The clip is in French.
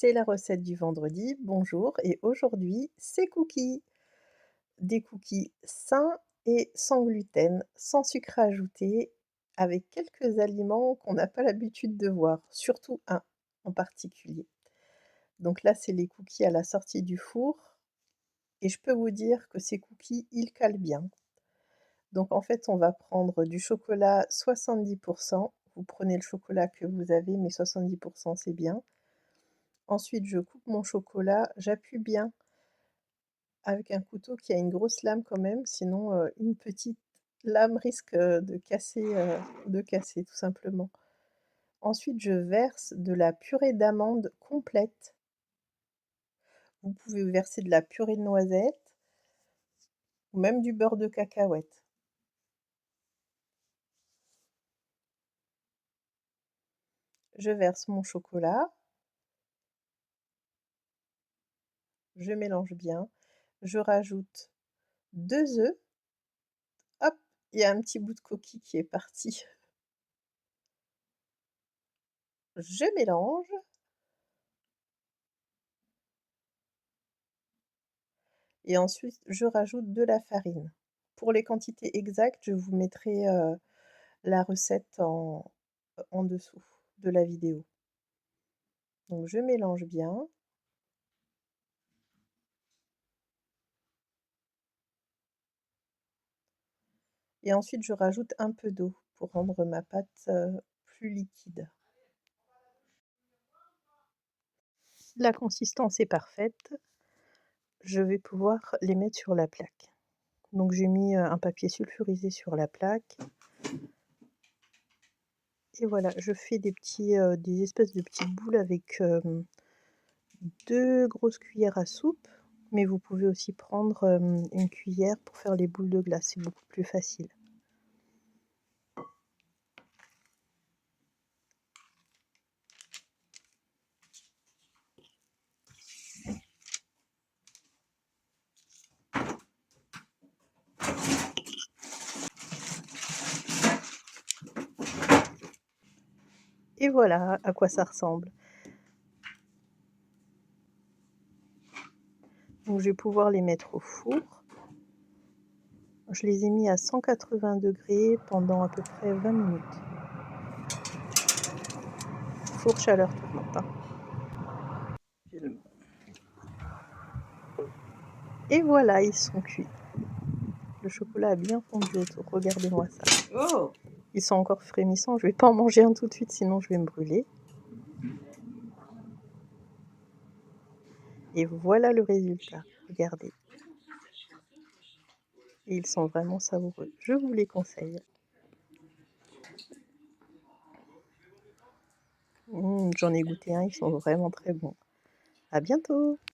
c'est la recette du vendredi. Bonjour et aujourd'hui, c'est cookies. Des cookies sains et sans gluten, sans sucre ajouté, avec quelques aliments qu'on n'a pas l'habitude de voir, surtout un en particulier. Donc là, c'est les cookies à la sortie du four et je peux vous dire que ces cookies, ils calent bien. Donc en fait, on va prendre du chocolat 70. Vous prenez le chocolat que vous avez, mais 70 c'est bien. Ensuite, je coupe mon chocolat, j'appuie bien avec un couteau qui a une grosse lame quand même, sinon, une petite lame risque, de casser tout simplement. Ensuite, je verse de la purée d'amande complète. Vous pouvez verser de la purée de noisettes ou même du beurre de cacahuète. Je verse mon chocolat, je mélange bien, je rajoute 2 œufs, hop, il y a un petit bout de coquille qui est parti. Je mélange et ensuite je rajoute de la farine. Pour les quantités exactes, je vous mettrai, la recette en dessous de la vidéo. Donc je mélange bien et ensuite je rajoute un peu d'eau pour rendre ma pâte, plus liquide. La consistance est parfaite, je vais pouvoir les mettre sur la plaque. Donc j'ai mis, un papier sulfurisé sur la plaque et voilà, je fais des espèces de petites boules avec, 2 grosses cuillères à soupe, mais vous pouvez aussi prendre, une cuillère pour faire les boules de glace, c'est beaucoup plus facile. Et voilà à quoi ça ressemble. Donc je vais pouvoir les mettre au four. Je les ai mis à 180° pendant à peu près 20 minutes. Four chaleur tournante, hein. Et voilà, ils sont cuits. Le chocolat a bien fondu autour, regardez-moi ça. Oh! Ils sont encore frémissants, je vais pas en manger un tout de suite sinon je vais me brûler. Et voilà le résultat, regardez. Et ils sont vraiment savoureux, je vous les conseille. J'en ai goûté un, ils sont vraiment très bons. À bientôt!